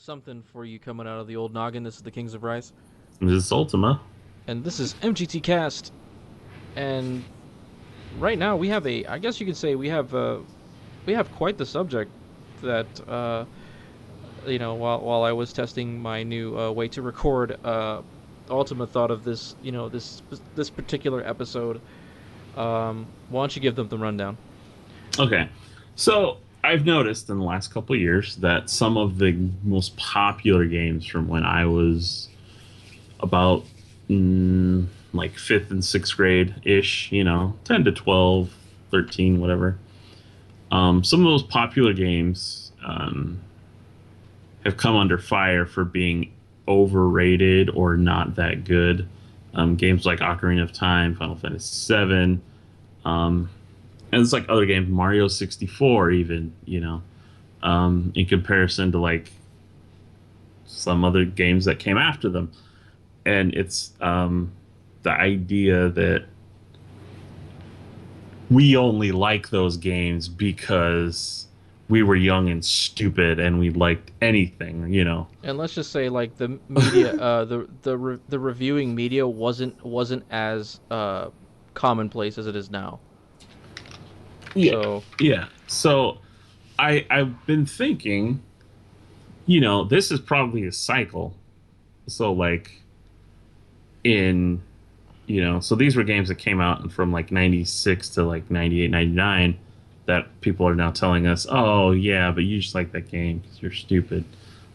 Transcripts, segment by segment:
something for you coming out of the old noggin. This is the Kings of Rice, This is Ultima. and this is MGT Cast. And right now we have I guess you could say we have quite the subject that while I was testing my new way to record, Ultima thought of this this particular episode. Why don't you give them the rundown? Okay. So I've noticed in the last couple of years that some of the most popular games from when I was about like fifth and sixth grade ish, 10 to 12, 13, whatever. Some of those popular games have come under fire for being overrated or not that good. Games like Ocarina of Time, Final Fantasy VII, and it's like other games, Mario 64, even, in comparison to like some other games that came after them. And it's the idea that we only like those games because we were young and stupid and we liked anything. And let's just say like the media, the reviewing media wasn't as commonplace as it is now. Yeah, So yeah. So I've been thinking, this is probably a cycle. So like in so these were games that came out from like 96 to like 98, 99 that people are now telling us, oh yeah, but you just like that game because you're stupid,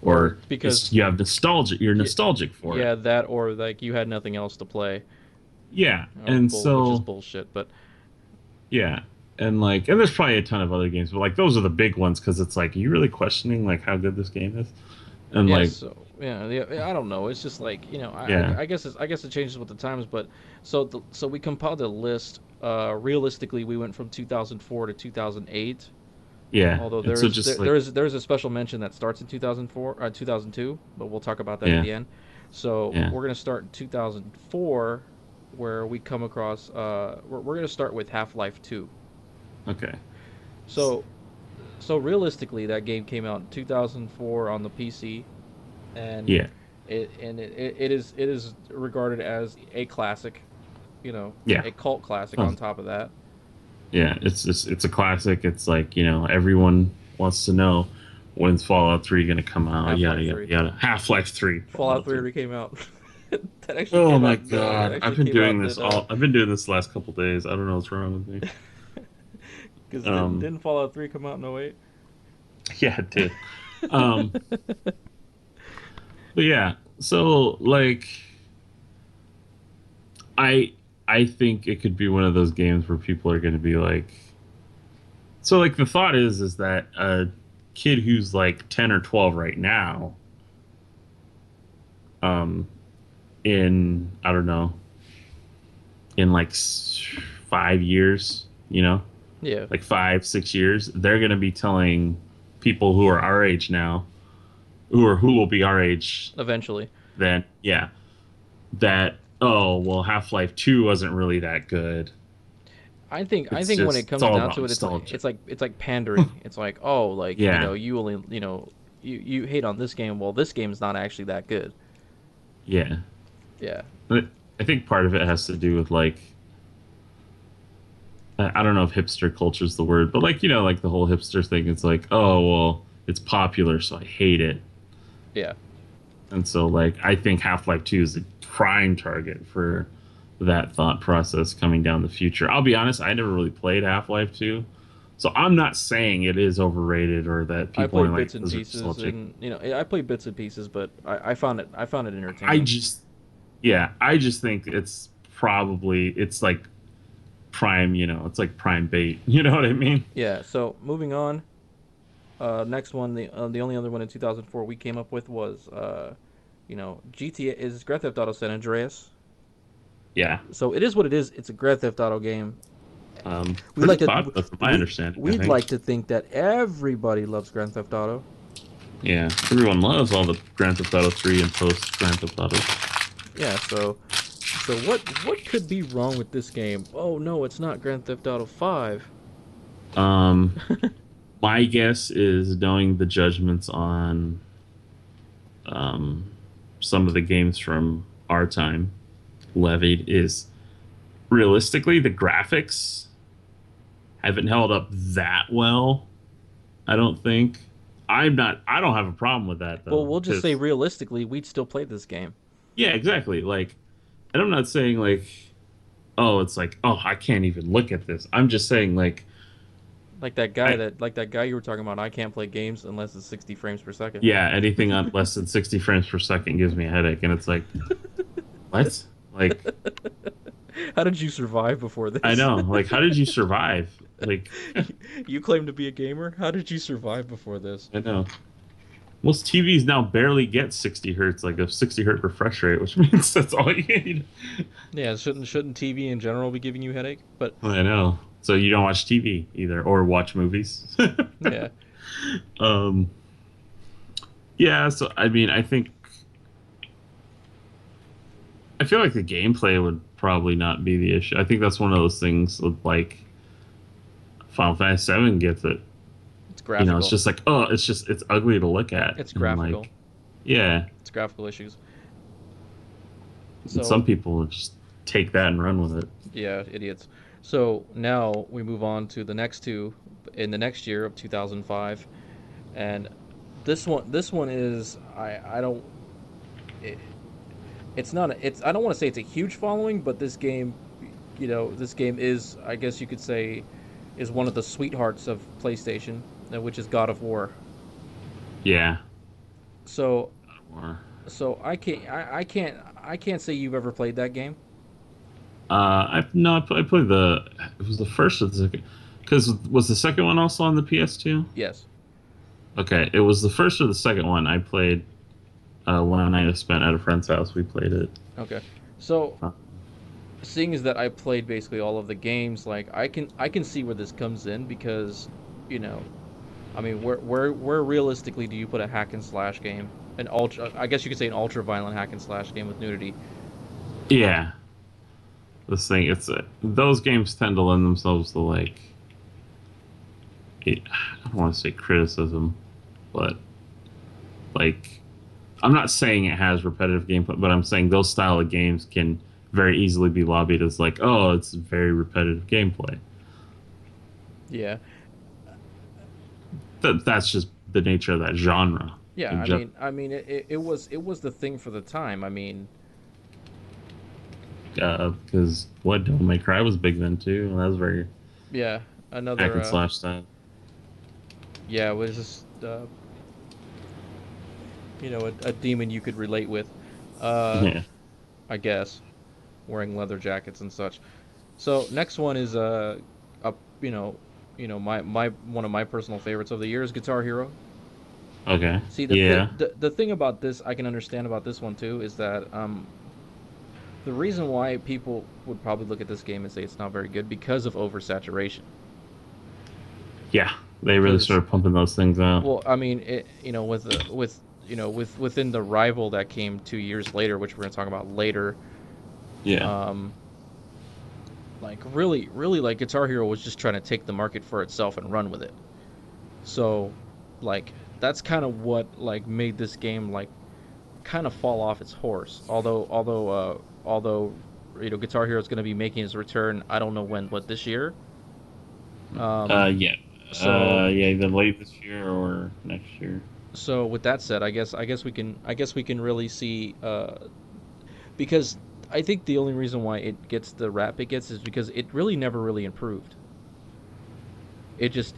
or or because you have nostalgia, you're yeah, nostalgic for it. yeah, that or like you had nothing else to play, Yeah, or and which is so bullshit. But yeah, and there's probably a ton of other games, but like those are the big ones because it's like, are you really questioning like how good this game is? And yeah, like, I don't know. It's just like yeah, I guess it changes with the times. But so we compiled a list. Realistically, we went from 2004 to 2008. yeah, Although and so just like, there's a special mention that starts in 2004 2002, but we'll talk about that at yeah, the end. So yeah, we're gonna start in 2004, where we come across we're gonna start with Half-Life 2. okay, So realistically, that game came out in 2004 on the PC, and yeah, it is regarded as a classic, yeah. a cult classic Oh, on top of that. yeah, it's a classic. It's like, everyone wants to know when's Fallout 3 gonna come out, yada Half-Life yada 3. yada. Half-Life 3, Fallout Fallout 3 3. already came out. That actually Oh came my out. That god. actually came out. That I've been doing this the last couple days. I don't know what's wrong with me. because Um didn't Fallout 3 come out in '08? yeah, it did. Um but yeah, so like I I think it could be one of those games where people are going to be like, so like the thought is that a kid who's like 10 or 12 right now, um in, I don't know, in like 5 years, Yeah, like 5 6 years, they're going to be telling people who are our age now, who will be our age eventually. then, yeah, that, oh well, Half-Life 2 wasn't really that good. I It's think when it just, it's comes all down about to it, nostalgia. it's like pandering. It's like, oh, like Yeah, you only you hate on this game. Well, this game's not actually that good. yeah. Yeah, But I think part of it has to do with like, I don't know if hipster culture is the word, but like, like the whole hipster thing. It's like, oh well, it's popular, so I hate it. yeah. And so like, I think Half-Life 2 is a prime target for that thought process coming down the future. I'll be honest, I never really played Half-Life 2. So I'm not saying it is overrated or that I people are played like, bits and those are pieces, nostalgic. and I played bits and pieces, but I found it I entertaining. just, yeah, I just think it's like prime, it's like prime bait. You know what I mean? Yeah. So moving on. Next one, the only other one in 2004 we came up with was GTA is Grand Theft Auto San Andreas. Yeah. So it is what it is. It's a Grand Theft Auto game. We Pretty like to popular from my we understanding, I we'd think. like to think that everybody loves Grand Theft Auto. Yeah. Everyone loves all the Grand Theft Auto 3 and post Grand Theft Auto. Yeah. So what could be wrong with this game? Oh no, it's not Grand Theft Auto 5. Um, my guess is, knowing the judgments on um, some of the games from our time levied is realistically the graphics haven't held up that well. I don't think. I don't have a problem with that Well, though, we'll just say because realistically, we'd still play this game. yeah, exactly. Like, and I'm not saying like, oh, it's like, oh, I can't even look at this. I'm just saying like, I Like that guy you were talking about. I can't play games unless it's 60 frames per second. yeah, anything on less than 60 frames per second gives me a headache, and it's like, what? Like, How did you survive before I this? know. Like, how did you survive? Like, You claim to be a gamer. How did you survive before this? I know. Most TVs now barely get 60 hertz, like a 60 hertz refresh rate, which means that's all you need. Yeah, shouldn't TV in general be giving you headache? But I know. So you don't watch TV either, or watch movies. yeah, um, yeah. So I mean, I feel like the gameplay would probably not be the issue. I think that's one of those things with like Final Fantasy VII gets it. it's You know, it's graphical. just like, oh, it's ugly to look at, It's and graphical. like, yeah. It's graphical issues. And some So people just take that and run with it. yeah, idiots. So now we move on to the next two in the next year of 2005, and this one is I don't it, it's not it's I don't want to say it's a huge following, but this game, this game is, I guess you could say, is one of the sweethearts of PlayStation, which is God of War. Yeah. So Or, so I can't say you've ever played that game. I no, I played the. It was the first or the second. Because was the second one also on the PS2? Yes. Okay, it was the first or the second one I played. One night I spent at a friend's house, we played it. Okay. So Uh, seeing as that I played basically all of the games, like I can see where this comes in because, you know, I mean, where realistically do you put a hack and slash game? An ultra, I guess you could say an ultra violent hack and slash game with nudity. yeah, this thing. It's those games tend to lend themselves to like. I don't want to say criticism, but like I'm not saying it has repetitive gameplay, but I'm saying those style of games can very easily be lobbied as like, oh, it's very repetitive gameplay. Yeah. That's just the nature of that genre Yeah, in general. it was the thing for the time. I mean, Because what Devil May Cry was big then too. And that was very yeah, hack another and slash style. yeah, it was just a demon you could relate with. Uh, Yeah. I guess wearing leather jackets and such. So next one is a my one of my personal favorites of the year is Guitar Hero. Okay. See, Yeah. the thing about this I can understand about this one too is that the reason why people would probably look at this game and say it's not very good because of oversaturation. Yeah. They really Because, started pumping those things out. well, I mean, within the rival that came 2 years later, which we're gonna talk about later, Yeah. um, like really, like Guitar Hero was just trying to take the market for itself and run with it. So, like that's kind of what like made this game like kind of fall off its horse. Although Guitar Hero is going to be making his return. I don't know when, but this year. Um, Yeah. so Yeah, either late this year or next year. so with that said, I guess we can really see because I think the only reason why it gets the rap it gets is because it really never really improved. It just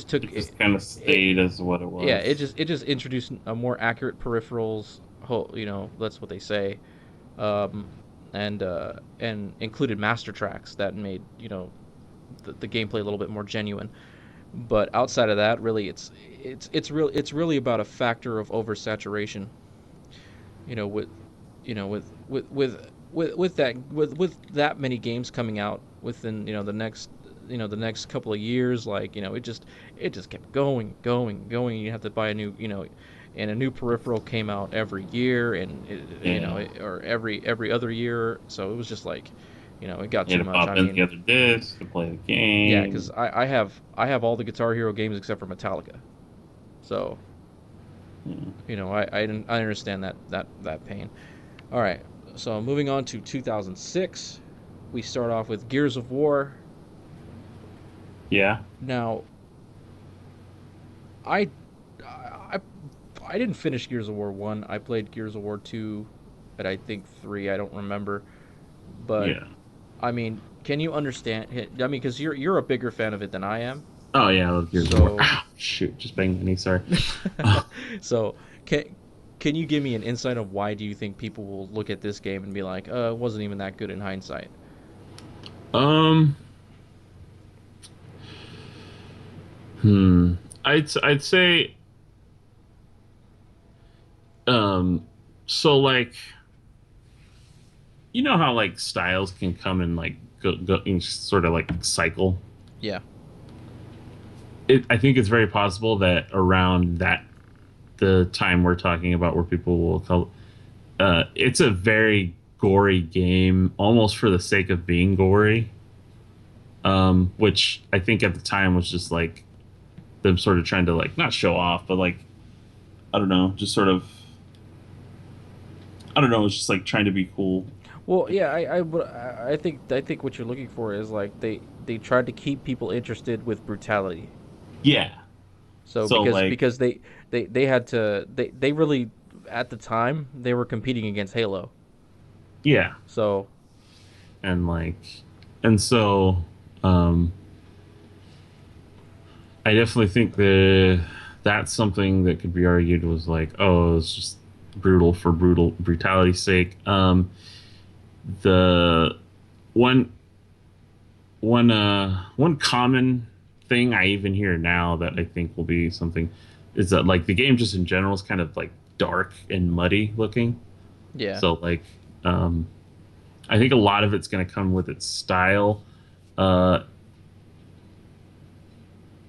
took It just kind of it stayed as what it yeah, it was. just it just introduced a more accurate peripherals. That's what they say, um, and included master tracks that made the gameplay a little bit more genuine. But outside of that, really, it's really about a factor of oversaturation. You know, with you know with that many games coming out within the next couple of years, like it just kept going. You have to buy a new and a new peripheral came out every year, and Yeah. or every other year. So it was just like, it got You too had to much. I pop in the mean, other disc to play the yeah, because game. I have all the Guitar Hero games except for Metallica. So Yeah. I understand that pain. All right, so moving on to 2006, we start off with Gears of War. Yeah. Now, I I I didn't finish Gears of War 1. I played Gears of War 2 and I think 3, I don't remember. But Yeah. I mean, can you understand? I mean, because you're a bigger fan of it than I am. Oh yeah, I love Gears of War. So, Ah, shoot, just banged my knee. Sorry. Uh, so can you give me an insight of why do you think people will look at this game and be like, it wasn't even that good in hindsight? um. Hmm. I'd say um. So like you know how like styles can come and like go in sort of like cycle. Yeah, I think it's very possible that around that the time we're talking about where people will call it's a very gory game almost for the sake of being gory, which I think at the time was just like them sort of trying to like not show off but like I don't know, just sort of I don't know, it's just like trying to be cool. well, yeah, I think what you're looking for is like they tried to keep people interested with brutality. Yeah. So So like because they had to they really at the time they were competing against Halo. yeah, So and like and so um I definitely think that's something that could be argued was like, oh, it's just brutal for brutality's sake. The one one common thing I even hear now that I think will be something is that like the game just in general is kind of like dark and muddy looking. yeah, So like um I think a lot of it's going to come with its style. Uh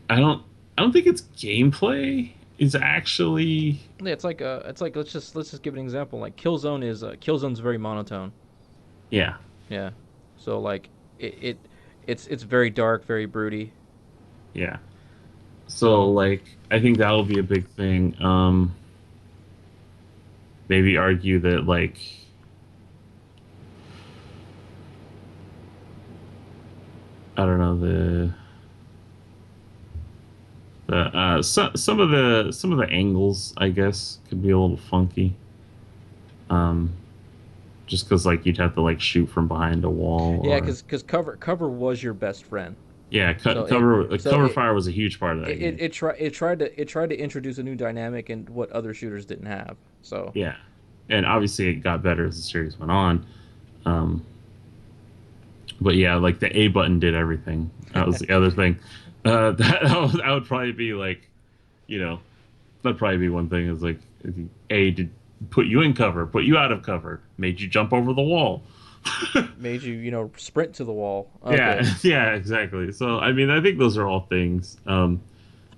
I don't I don't think its gameplay is actually yeah, it's like let's just give an example. Like Killzone's very monotone. yeah. Yeah, so like it's very dark, very broody. Yeah. So So like I think that'll be a big thing. Maybe argue that like I don't know some of the angles I guess could be a little funky. Um just cuz like you'd have to like shoot from behind a wall yeah, or because cover was your best friend. yeah, So so cover fire was a huge part of that game. it tried to introduce a new dynamic and what other shooters didn't have. So Yeah. And obviously it got better as the series went on. Um but yeah, like the A button did everything. That was the other thing. That would probably be like, you know, that'd probably be one thing is like A did put you in cover, put you out of cover, made you jump over the wall. made you sprint to the wall. Yeah, Okay, yeah, exactly. So I mean, I think those are all things.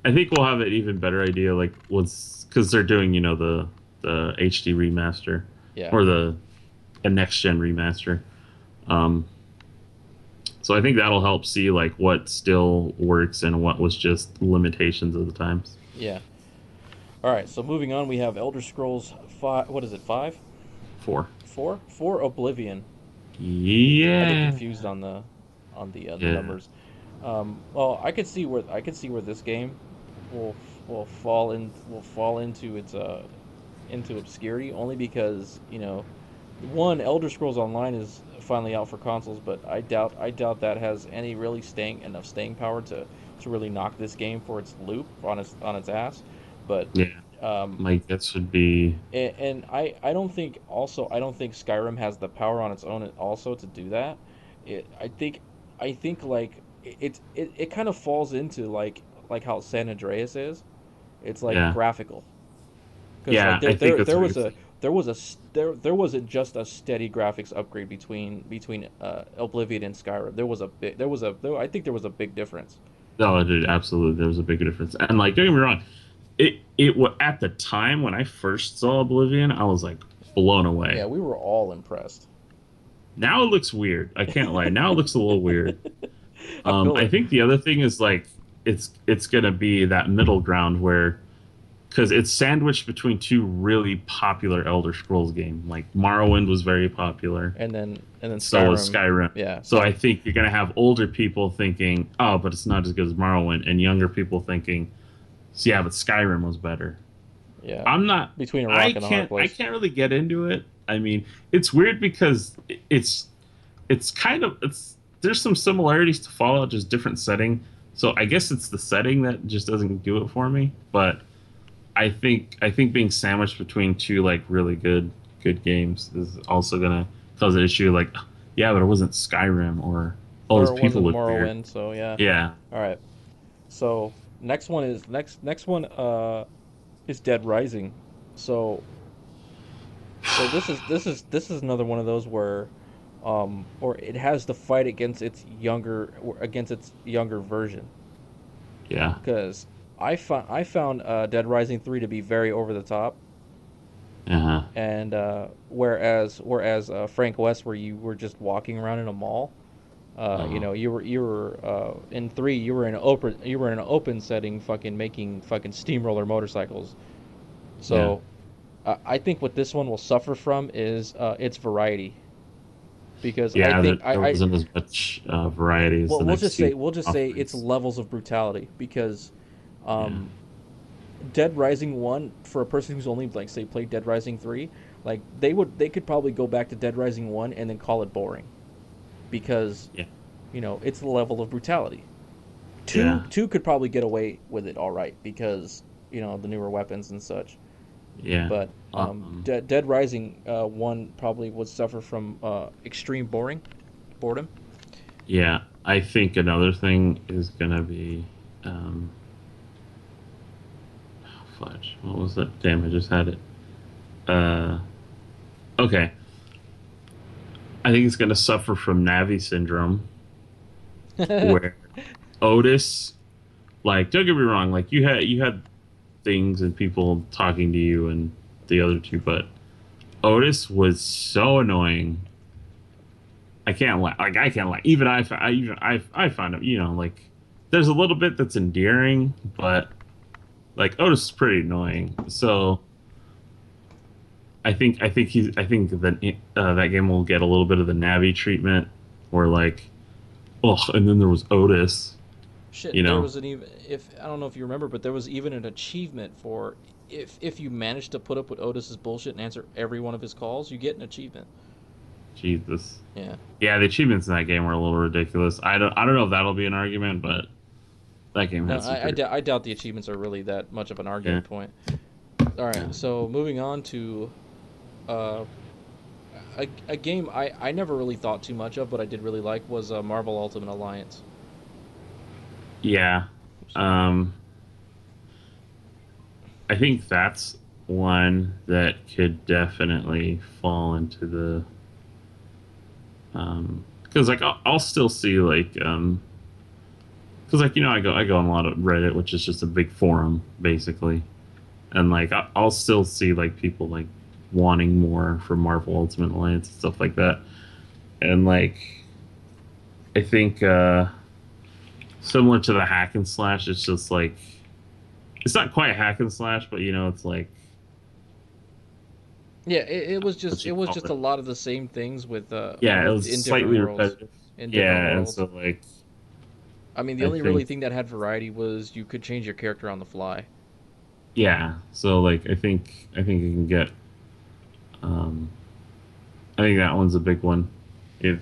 I think we'll have an even better idea like once because they're doing the HD remaster yeah. or the a next gen remaster. Um, So I think that'll help see like what still works and what was just limitations of the times. Yeah. All right. So moving on, we have Elder Scrolls Five. What is it? Five? Four. Four? Four Oblivion. I get Yeah. confused on the Yeah. numbers. Well, I could see where this game will will fall into its into obscurity only because one Elder Scrolls Online is finally out for consoles, but I doubt that has any really staying power to really knock this game for its loop on its ass. But Yeah. um, My guess would be and I don't think Skyrim has the power on its own also to do that. I think like it kind of falls into like how San Andreas is. It's like yeah. graphical because like Yeah, I think that's what you're saying. there wasn't just a steady graphics upgrade between Oblivion and Skyrim. I think there was a big difference. No, dude, absolutely. There was a big difference. And like, don't get me wrong, it was at the time when I first saw Oblivion, I was like blown away. Yeah, we were all impressed. Now it looks weird. I can't lie. Now it looks a little weird. I feel I it. think the other thing is like it's gonna be that middle ground where because it's sandwiched between two really popular Elder Scrolls games. Like Morrowind was very popular, and then so was Skyrim. Skyrim. Yeah, So I Sky. think you're gonna have older people thinking, "Oh, but it's not as good as Morrowind," and younger people thinking, "Yeah, but Skyrim was better." Yeah, I'm not. between a I rock and a hard can't. I place. can't really get into it. I mean, it's weird because it's kind of it's there's some similarities to Fallout, just different setting. So I guess it's the setting that just doesn't do it for me. But I think being sandwiched between two like really good games is also gonna cause an issue. Like, yeah, but it wasn't Skyrim, or oh, Or those it people wasn't look weird. Morrowind, so yeah. Yeah. All right. So next one is Dead Rising. So this is another one of those where or it has to fight against its younger version Yeah. because I found Dead Rising 3 to be very over the top. Uh-huh. And whereas Frank West, where you were just walking around in a mall, Uh-huh. you were in 3, you were in an open setting, fucking making fucking steamroller motorcycles. Yeah. So I think what this one will suffer from is its variety, because I Yeah, think there wasn't as much variety as well, the next two we'll just say it's offerings. levels of brutality, because Yeah. um, Dead Rising 1, for a person who's only, like, say, played Dead Rising 3, like, they could probably go back to Dead Rising 1 and then call it boring, because Yeah. it's the level of brutality. Two Yeah. two could probably get away with it all right, because the newer weapons and such. Yeah. But Dead Rising 1 probably would suffer from extreme boredom. Yeah. I think another thing is gonna be fudge. What was that? Damn, I just had it. Uh okay. I think it's gonna suffer from Navi syndrome where Otis, like, don't get me wrong, like you had things and people talking to you and the other two, but Otis was so annoying. I can't lie. Like I can't lie. Even I found it. Like there's a little bit that's endearing, but like Otis is pretty annoying. So I think that that game will get a little bit of the Navi treatment, where like, oh, and then there was Otis. You Shit, there know, was an even if I don't know if you remember, but there was even an achievement for, if you managed to put up with Otis's bullshit and answer every one of his calls, you get an achievement. Jesus. Yeah. Yeah, the achievements in that game were a little ridiculous. I don't know if that'll be an argument, but that game No, has some pretty. I doubt the achievements are really that much of an Yeah. argument point. All right, Yeah. so moving on to uh, a game I never really thought too much of, but I did really like, was Marvel Ultimate Alliance. Yeah. Um, I think that's one that could definitely fall into the because like I'll still see like because like I go on a lot of Reddit, which is just a big forum basically, and like I'll still see like people like wanting more from Marvel Ultimate Alliance and stuff like that, and like I think similar to the hack and slash, it's just like it's not quite hack and slash, but it's like Yeah, it was just what a it. lot of the same things with Yeah, it was in different slightly worlds. repetitive. In different Yeah, and worlds. so like I mean, the I only really think thing that had variety was you could change your character on the fly. yeah, so like I think you can get um I think that one's a big one. If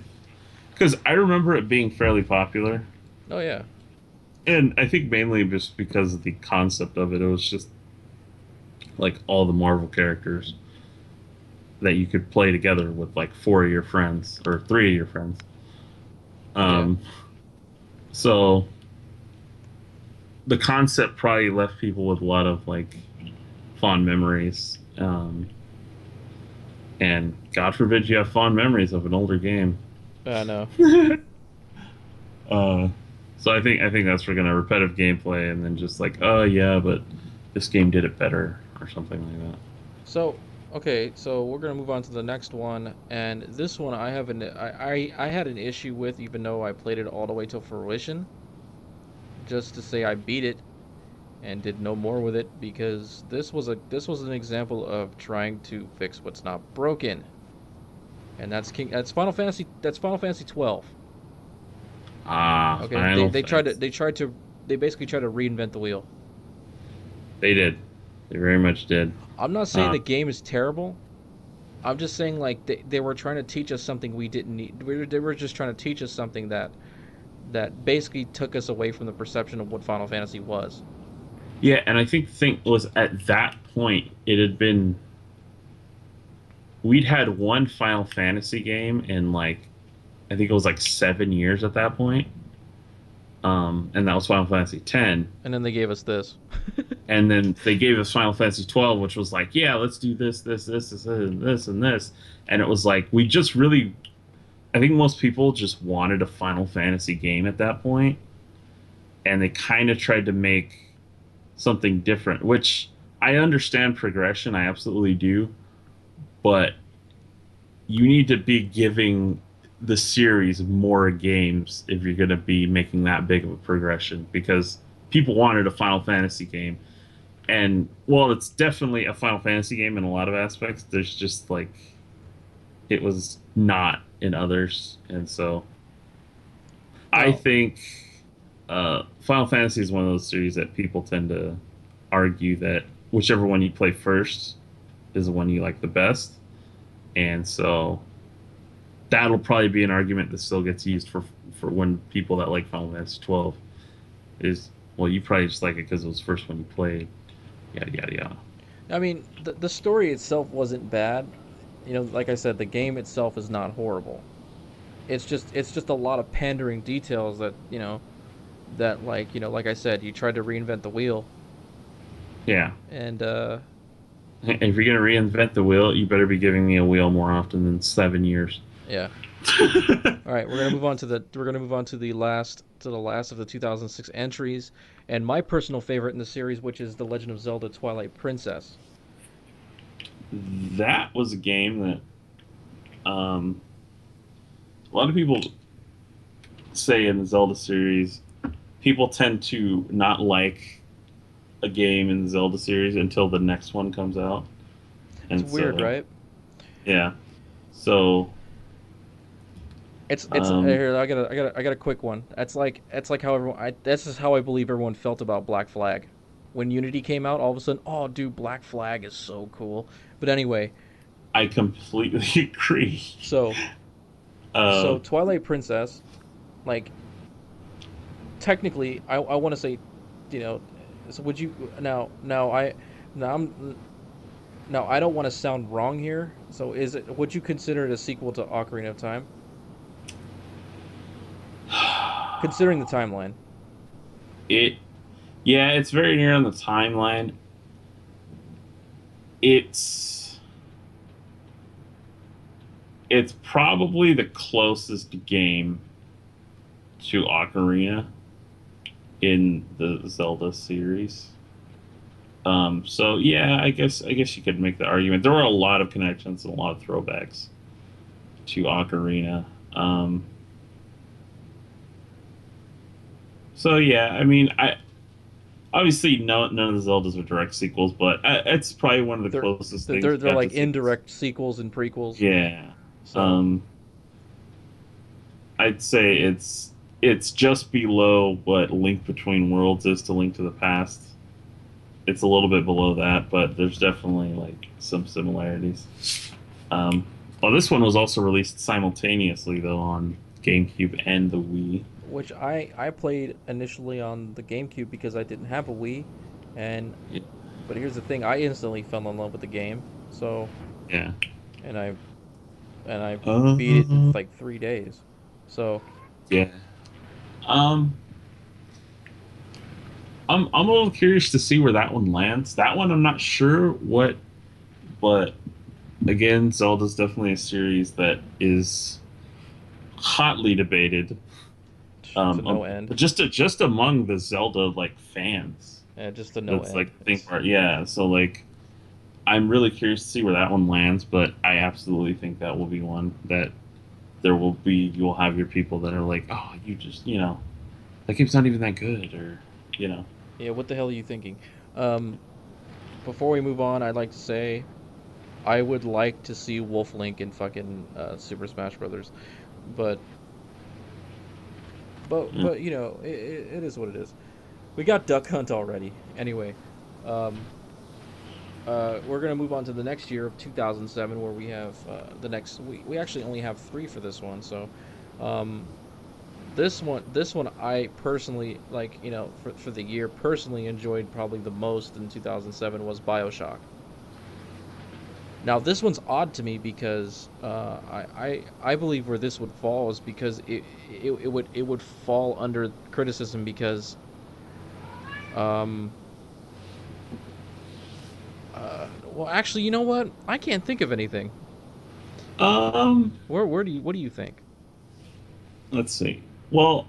because I remember it being fairly popular, Oh yeah. and I think mainly just because of the concept of it. It was just like all the Marvel characters that you could play together with like four of your friends or three of your friends. Yeah. Um, so the concept probably left people with a lot of like fond memories. And God forbid you have fond memories of an older game. I know. uh, so I think that's we're gonna repetitive gameplay and then just like, oh yeah, but this game did it better or something like that. So, okay, so we're gonna move on to the next one, and this one I had an issue with, even though I played it all the way till fruition. Just to say I beat it, and did no more with it because this was an example of trying to fix what's not broken, and that's Final Fantasy 12. Ah, Okay, Final Fantasy. they basically tried to reinvent the wheel. They did. They very much did. I'm not saying Uh, the game is terrible. I'm just saying like they were trying to teach us something we didn't need. They were just trying to teach us something that basically took us away from the perception of what Final Fantasy was. yeah, and I think the thing was at that point it had been we'd had one Final Fantasy game in like I think it was like 7 years at that point. And that was Final Fantasy X. And then they gave us this. And then they gave us Final Fantasy 12, which was like, yeah, let's do this, and it was like we just really, I think most people just wanted a Final Fantasy game at that point, and they kind of tried to make something different, which I understand progression, I absolutely do, but you need to be giving the series more games if you're going to be making that big of a progression because people wanted a Final Fantasy game. And well, it's definitely a Final Fantasy game in a lot of aspects. There's just like it was not in others, and so I Well, think Final Fantasy is one of those series that people tend to argue that whichever one you play first is the one you like the best, and so that'll probably be an argument that still gets used for when people that like Final Fantasy 12 is well, you probably just like it because it was the first one you played, yada yada yada. I mean, the story itself wasn't bad. You know, like I said, the game itself is not horrible. It's just a lot of pandering details that like I said, you tried to reinvent the wheel, Yeah. and If you're gonna reinvent the wheel, you better be giving me a wheel more often than 7 years. yeah. All right, we're gonna move on to the last of the 2006 entries, and my personal favorite in the series, which is The Legend of Zelda: Twilight Princess. That was a game that a lot of people say in the Zelda series, people tend to not like a game in the Zelda series until the next one comes out, It's and weird, so right? yeah, so It's um, here. I got a quick one. That's like how everyone. This is how I believe everyone felt about Black Flag. When Unity came out, all of a sudden, oh, dude, Black Flag is so cool. But anyway, I completely agree. so Uh, Twilight Princess, like technically, I want to say, you know, so would you now I'm now I don't want to sound wrong here. So would you consider it a sequel to Ocarina of Time, considering the timeline? it yeah, it's very near on the timeline. It's it's probably the closest game to Ocarina in the Zelda series. So yeah, I guess you could make the argument. There were a lot of connections and a lot of throwbacks to Ocarina. So yeah, I mean, I obviously no none of the Zeldas are direct sequels, but it's probably one of the They're closest things they're we got to like sequels. indirect sequels and prequels. Yeah. So Um, I'd say it's just below what Link Between Worlds is to Link to the Past. It's a little bit below that, but there's definitely like some similarities. Um, well, this one was also released simultaneously though on GameCube and the Wii. which I played initially on the GameCube because I didn't have a Wii, and but here's the thing, I instantly fell in love with the game. So Yeah. and I and I beat it in Uh, like 3 days. So yeah. Um, I'm a little curious to see where that one lands. That one I'm not sure what, but again, Zelda's definitely a series that is hotly debated. to no end, Just among the Zelda like fans. and just to no That's end. like the thing It's part. Yeah. So like I'm really curious to see where that one lands, but I absolutely think that will be one that there will be you'll have your people that are like, oh, you just that game's not even that good, or you know. Yeah, what the hell are you thinking? Um, Before we move on, I'd like to say I would like to see Wolf Link in fucking Super Smash Brothers, but Yeah. but you know it is what it is. We got Duck Hunt already. Anyway, um, we're gonna move on to the next year of 2007, where we have the next. We actually only have three for this one, so um, this one I personally like. You know, for the year, personally enjoyed probably the most in 2007 was BioShock. Now this one's odd to me because I believe where this would fall is because it would fall under criticism because um well actually you know what, I can't think of anything. Um, Where do you, what do you think? let's see. Well,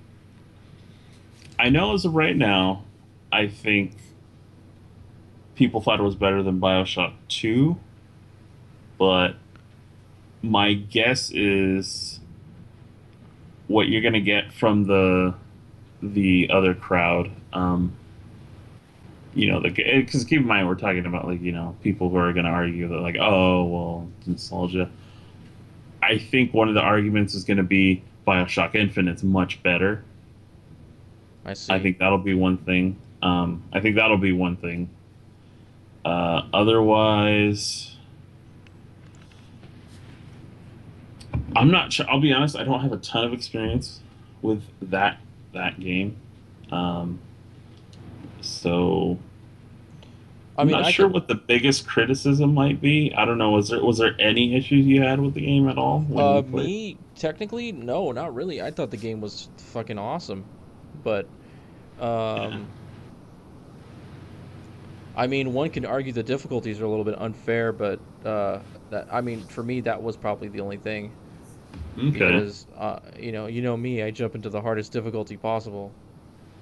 I know as of right now, I think people thought it was better than Bioshock 2, but my guess is what you're going to get from the other crowd. You know, because keep in mind we're talking about like people who are going to argue that like, oh well, nostalgia. I think one of the arguments is going to be Bioshock Infinite's much better. I I see. think that'll be one thing. I think that'll be one thing. Otherwise, I'm not sure. I'll be honest. I don't have a ton of experience with that game, um, so I I'm mean not I sure can what the biggest criticism might be. I don't know. Was there any issues you had with the game at all when you played? me technically no, not really. I thought the game was fucking awesome, but Yeah. um I mean, one can argue the difficulties are a little bit unfair, but that I mean, for me, that was probably the only thing Okay. because you know me, I jump into the hardest difficulty possible,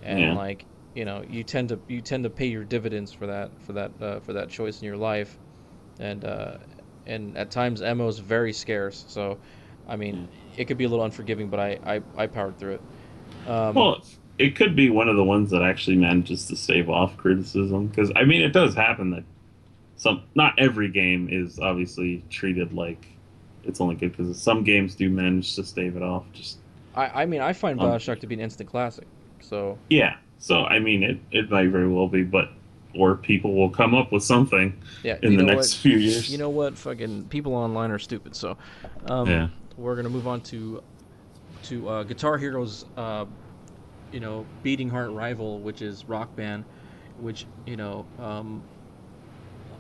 and Yeah. like you tend to pay your dividends for that choice in your life, and uh, and at times ammo is very scarce, so I mean, Yeah. it could be a little unforgiving, but I powered through it. Um, Well, it could be one of the ones that actually manages to stave off criticism because I mean it does happen that not every game is obviously treated like it's only good because some games do manage to stave it off. Just I mean, I find um, Bioshock to be an instant classic, so yeah. So I mean it might very well be, but or people will come up with something yeah, in you the know what? next few You years. know what? Fucking people online are stupid. So, um, Yeah. we're gonna move on to Guitar Hero's beating heart rival, which is Rock Band, which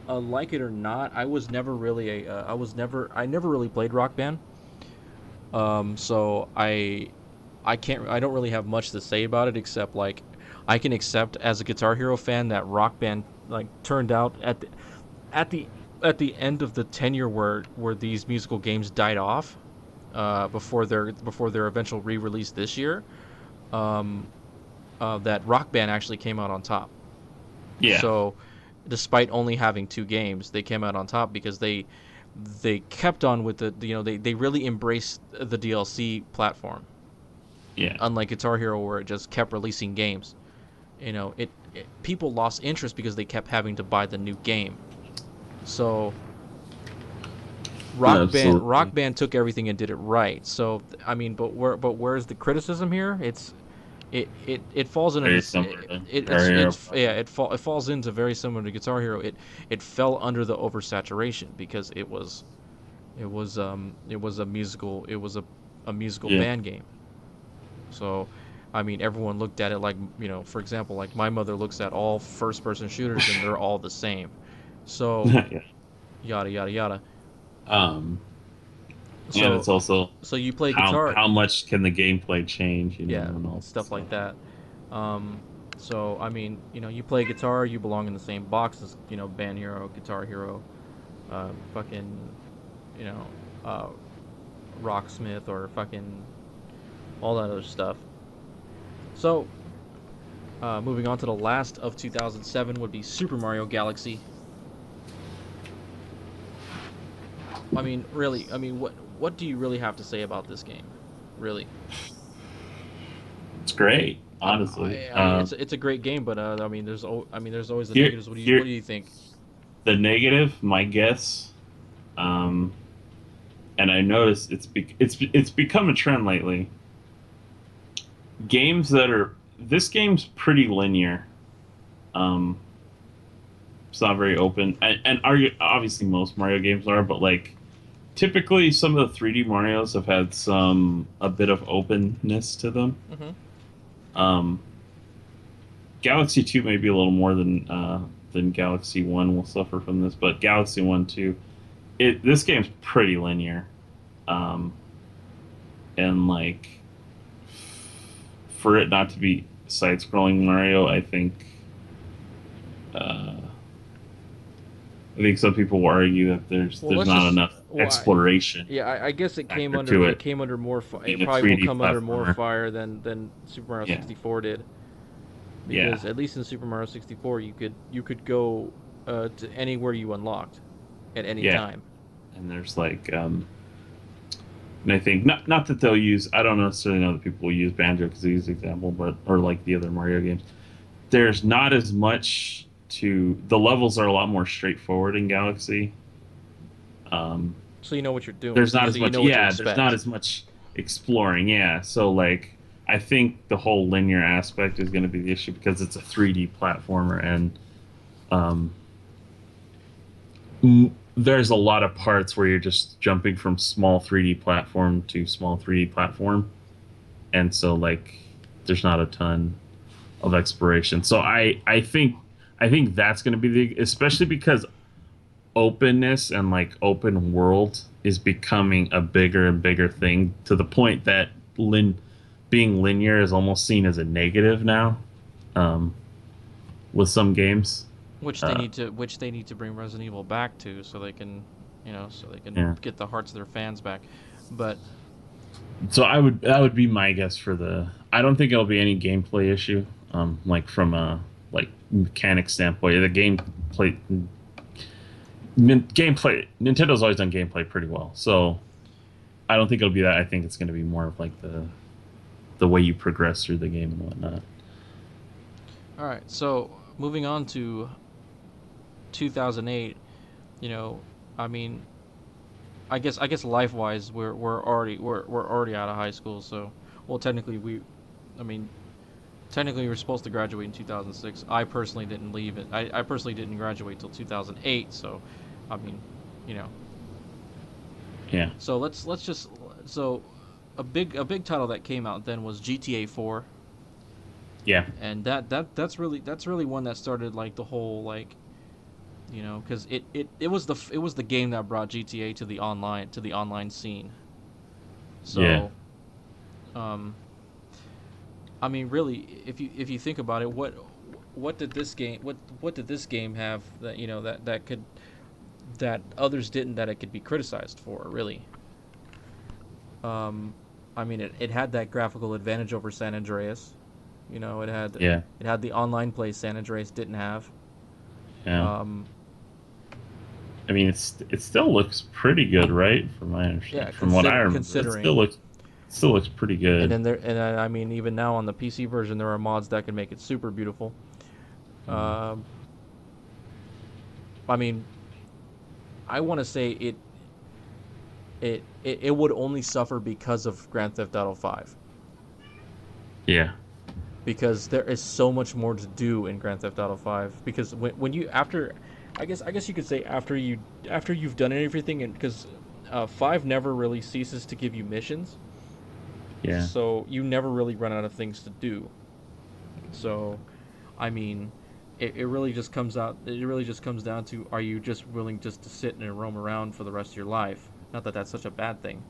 like it or not, I was never really a I never really played Rock Band. So I don't really have much to say about it except like I can accept as a Guitar Hero fan that Rock Band like turned out at the at the end of the tenure where these musical games died off before their eventual re-release this year, um, that Rock Band actually came out on top. Yeah. So despite only having two games, they came out on top because they kept on with they really embraced the DLC platform, Yeah. unlike Guitar Hero where it just kept releasing games. It people lost interest because they kept having to buy the new game. So Rock Absolutely. Band took everything and did it right. So I mean, where's the criticism here? It falls into Very this similar to Guitar Hero, yeah, probably. it falls into very similar to Guitar Hero. It fell under the oversaturation because it was a musical Yeah. band game. So I mean, everyone looked at it like, for example, like my mother looks at all first person shooters and they're all the same. So Yeah. yada yada yada. Um, and So it's also so you play how guitar, how much can the gameplay change, yeah, and all that stuff like stuff. that. So I mean, you play guitar, you belong in the same box as band hero, guitar hero, fucking you know, uh, rocksmith or fucking all that other stuff. So moving on to the last of 2007 would be Super Mario Galaxy. I mean, really, I mean, what do you really have to say about this game? Really? It's great. honestly. I mean, it's a great game, but I mean, there's always the Here, negatives. What here, do you think? the negative, my guess, um, and I noticed it's become a trend lately. Games that are this game's pretty linear. Um, it's not very open, and obviously most Mario games are, but like typically some of the 3D Mario's have had some a bit of openness to them. Hmm. Um, Galaxy 2 may be a little more than Galaxy 1 will suffer from this, but Galaxy 1 too. This game's pretty linear. Um, and like for it not to be side-scrolling Mario, uh, I think some people will argue that Well, there's let's not just enough why. exploration Yeah, I guess factor to it it came under more. It being a probably will 3D come under more platformer. fire than Super Mario Yeah, 64 did, yeah, because at least in Super Mario 64 you could go to anywhere you unlocked at any yeah. time. And there's like, and I think not that they'll use. I don't necessarily know that people will use Banjo because they use the example, but or like the other Mario games. There's not as much to the levels are a lot more straightforward in Galaxy. Um, So you know what you're doing. there's not So as you much. know what to Yeah, there's not expect. as much exploring. Yeah, so like I think the whole linear aspect is going to be the issue because it's a 3D platformer and um, there's a lot of parts where you're just jumping from small 3D platform to small 3D platform, and so like there's not a ton of exploration. So I think that's going to be the especially because openness and like open world is becoming a bigger and bigger thing to the point that being linear is almost seen as a negative now um, with some games. Uh, Which they need to bring Resident Evil back to, so they can, so they can yeah. get the hearts of their fans back. But So I would that would be my guess for the. I don't think it'll be any gameplay issue. Like from a like mechanic standpoint, the gameplay. Nintendo's always done gameplay pretty well, so I don't think it'll be that. I think it's going to be more of like the way you progress through the game and whatnot. all right, so moving on to 2008, you know, I mean, I guess life wise we're already out of high school, so well technically I mean technically we were supposed to graduate in 2006. I personally didn't leave it. I personally didn't graduate till 2008, so I mean, you know. Yeah, So let's just so a big title that came out then was GTA 4, yeah, and that's really one that started like the whole like, because it was the game that brought GTA to the online scene. yeah, So um I mean, really, if you think about it, what did this game have that that others didn't, that it could be criticized for, really? Um, I mean, it had that graphical advantage over San Andreas. yeah, It had the online play San Andreas didn't have. yeah. Um, I mean, it still looks pretty good, right? From my understanding, yeah, from what I remember, considering. it still looks pretty And good. then I mean, even now on the PC version, there are mods that can make it super beautiful. Mm. Um, I mean, I want to say it would only suffer because of Grand Theft Auto 5, Yeah, because there is so much more to do in Grand Theft Auto 5, because when you after I guess you could say after you've done everything, and because 5 never really ceases to give you missions, yeah, so you never really run out of things to do. So I mean, it really just comes out. It really just comes down to, are you just willing just to sit and roam around for the rest of your life? Not that that's such a bad thing.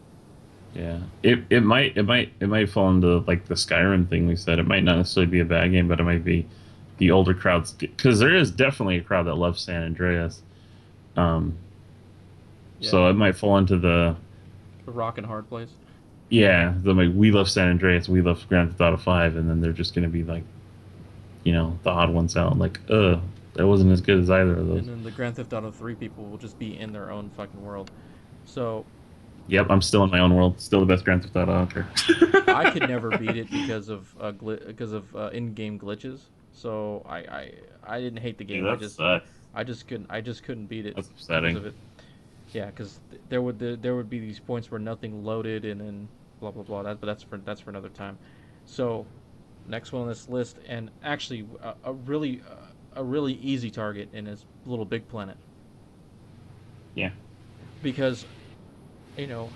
yeah. It might fall into like the Skyrim thing we said. It might not necessarily be a bad game, but it might be the older crowds because there is definitely a crowd that loves San Andreas. Um, Yeah, so it might fall into the a rock and hard place. yeah, the like we love San Andreas, we love Grand Theft Auto 5, and then they're just gonna be like, the odd ones out, like, that wasn't as good as either of And those. then the Grand Theft Auto 3 people will just be in their own fucking world. So Yep, I'm still in my own world. Still the best Grand Theft Auto. I don't I could care. never beat it because of in-game glitches. So I didn't hate the Dude, game. that sucks. I just couldn't beat it That's because upsetting. of it. Yeah, because there would be these points where nothing loaded and then blah blah blah. But that's for another time. So next one on this list, and actually a really easy target in is Little Big Planet, Yeah. because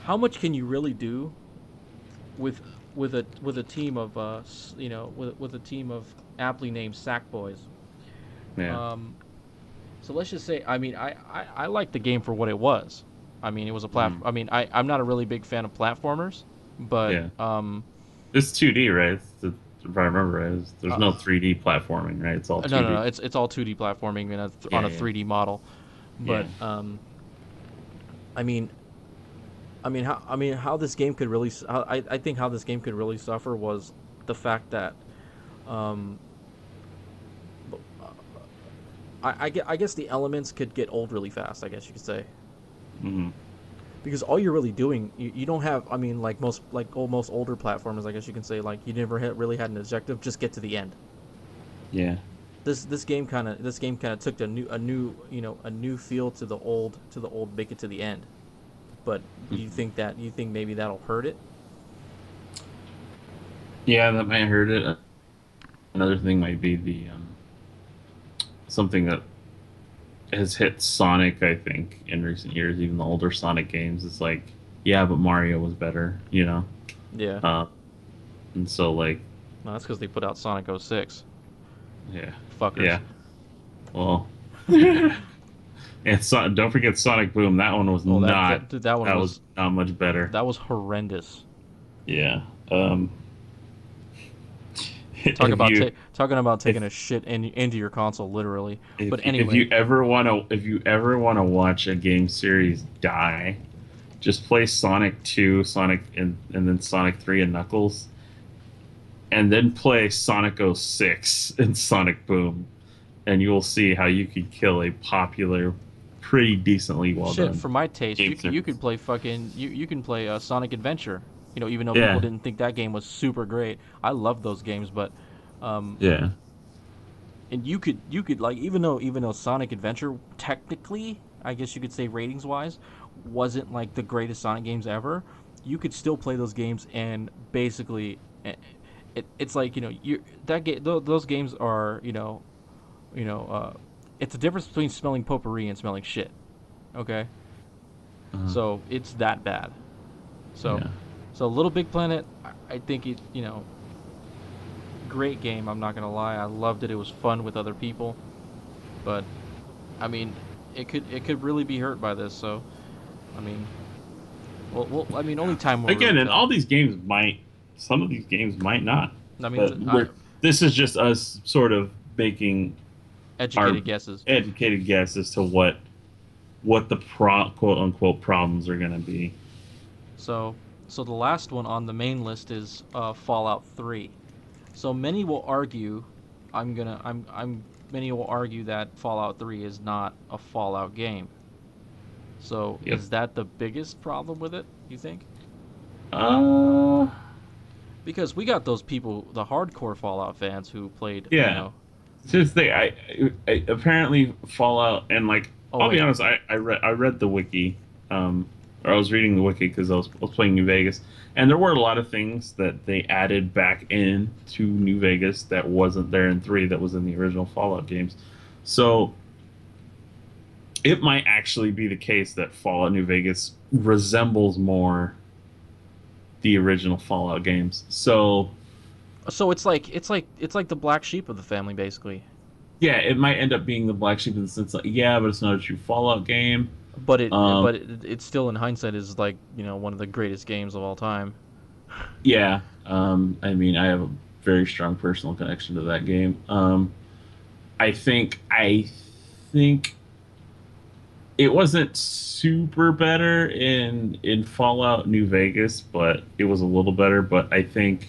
how much can you really do with with a team of with a team of aptly named sack boys. Yeah. Um, so let's just say, I mean, I like the game for what it was. I mean, it was a Mhm. I mean, I'm not a really big fan of platformers, but Yeah. It's 2D, right? If I remember right, there's no uh, 3D platforming, right? It's all no, 2D. it's all 2D platforming on Yeah, a yeah, 3D model. yeah. But I mean, I mean, how this game could really, I think how this game could really suffer was the fact that um, I guess the elements could get old really fast. I guess you could say, Hmm. because all you're really doing, you don't have. I mean, like most older platformers, I guess you can say, like you never really had an objective. Just get to the end. Yeah. This game kind of took a new a new feel to the old make it to the end. But Mhm. you think maybe that'll hurt it? Yeah, that might hurt it. Another thing might be the something that has hit Sonic, I think, in recent years, even the older Sonic games. It's like, yeah, but Mario was better, you know? Yeah, Uh, and so, like, no, that's because they put out Sonic '06. yeah, Fuckers. yeah. Well, and don't forget Sonic Boom. Oh, that one that was was not much better. that was horrendous. Yeah. Um, if you Talking about if taking a shit into your console, literally. But if anyway, you ever want to watch a game series die, just play Sonic 2, Sonic and then Sonic 3 and Knuckles, and then play Sonic '06 and Sonic Boom, and you will see how you could kill a popular, pretty decently well shit, done for my taste, game you series. could play you can play Sonic Adventure. Even though people Yeah, didn't think that game was super great, I love those games. But um, yeah. and you could like even though Sonic Adventure technically, I guess you could say ratings wise, wasn't like the greatest Sonic games ever. You could still play those games and basically, it's like you that game those games are you know it's a difference between smelling potpourri and smelling shit. Okay, Uh, so it's that bad. So yeah. Little Big Planet, I think it great game. I'm not gonna lie, I loved it. It was fun with other people, but I mean, it could really be hurt by this. So I mean, I mean, only time will really Again, and tell. all these games might, some of these games might not, I mean, but this is just us sort of making our educated guesses. educated guess as to what the quote unquote problems are going to be. So the last one on the main list is Fallout 3. So many will argue, I'm many will argue that Fallout 3 is not a Fallout game. So Yep. is that the biggest problem with it? You think? Uh, Because we got those people, the hardcore Fallout fans who played, yeah. Just they, I apparently Fallout and like Oh I'll be wait, honest, I read the wiki, or I was reading the wiki because I was playing New Vegas, and there were a lot of things that they added back in to New Vegas that wasn't there in 3 that was in the original Fallout games. So it might actually be the case that Fallout New Vegas resembles more the original Fallout games. So so it's like the black sheep of the family, basically. yeah, it might end up being the black sheep in the sense like yeah, but it's not a true Fallout game. Um, It still in hindsight is like one of the greatest games of all time. yeah, I mean, I have a very strong personal connection to that game. I think it wasn't super better in Fallout New Vegas, but it was a little better. But I think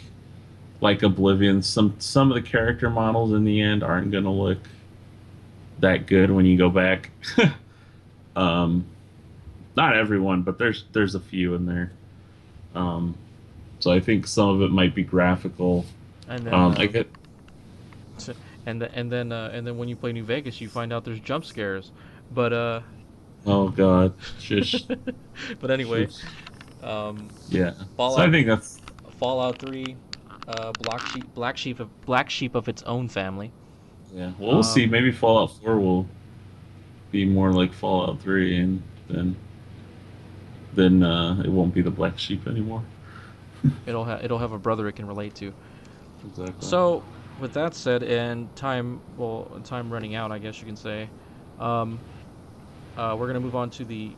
like Oblivion, some of the character models in the end aren't going to look that good when you go back. um, Not everyone, but there's a few in there. Um, so I think some of it might be graphical. And then I get and then when you play New Vegas, you find out there's jump scares. But oh god, shush, but anyway, shush. um, Yeah. So I Fallout think that's Fallout 3, black sheep of its own family. yeah. Well, we'll see. Um, Maybe Fallout 4 will be more like Fallout 3, and then it won't be the black sheep anymore. it'll have a brother it can relate to. Exactly. So with that said, and time running out, I guess you can say, um, we're gonna move on to the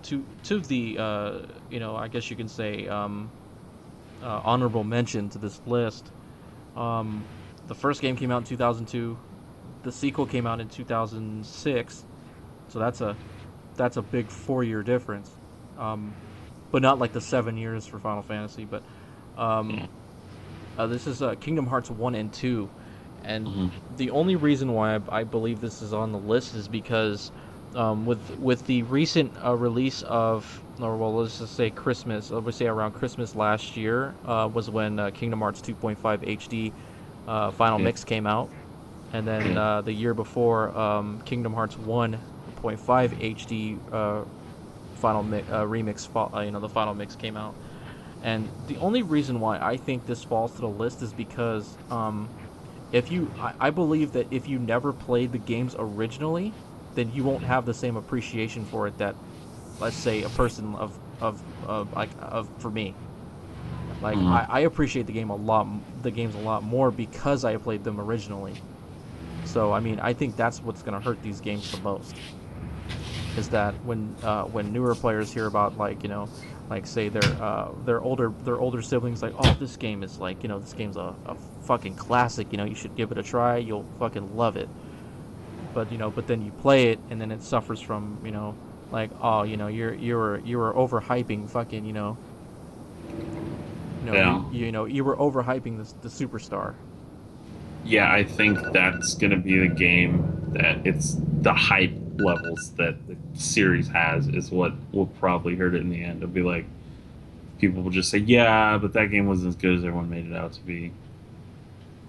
to the I guess you can say honorable mention to this list. Um, the first game came out in 2002. The sequel came out in 2006. So that's a big 4 year difference. Um, but not like the 7 years for Final Fantasy. But um, Yeah. this is Kingdom Hearts 1 and 2. And Hmm. the only reason why I believe this is on the list is because with the recent release of, or well, let's just say Christmas, let's say around Christmas last year, was when Kingdom Hearts 2.5 HD Final Yeah. Mix came out. And then Yeah. the year before, Kingdom Hearts 1.5 HD remix, the Final Mix came out. And the only reason why I think this falls to the list is because if you, I believe that if you never played the games originally, then you won't have the same appreciation for it that, let's say, a person of like of for me. Like Uh-huh. I appreciate the games a lot more because I played them originally. So I mean, I think that's what's gonna hurt these games the most is that when newer players hear about like like say their older siblings like, oh, this game is like, this game's a fucking classic, you should give it a try, you'll fucking love it. But but then you play it and then it suffers from like, oh, you were overhyping fucking Yeah. you were overhyping the superstar. Yeah, I think that's going to be the game that it's the hype levels that the series has is what will probably hurt it in the end. It'll be like people will just say, "Yeah, but that game wasn't as good as everyone made it out to be."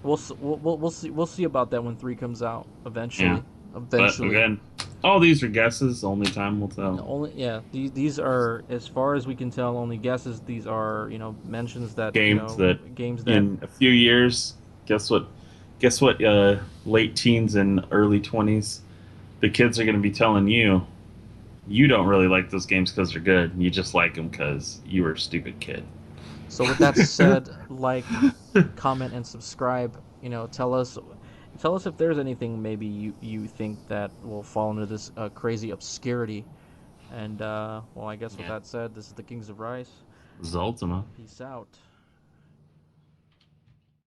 We'll see about that when 3 comes out Yeah, eventually. but Eventually. again, all these are guesses. Only time will tell. Only, yeah, these are, as far as we can tell, only guesses. These are mentions that Games that games that in a few years, guess what? Guess what? Late teens and early 20s, the kids are going to be telling you you don't really like those games because they're good. You just like them because you were a stupid kid. So with that said, like, comment, and subscribe. Tell us if there's anything maybe you think that will fall into this crazy obscurity. And well, I guess with Yeah, that said, this is the Kings of Rice. Zoltima. Peace out.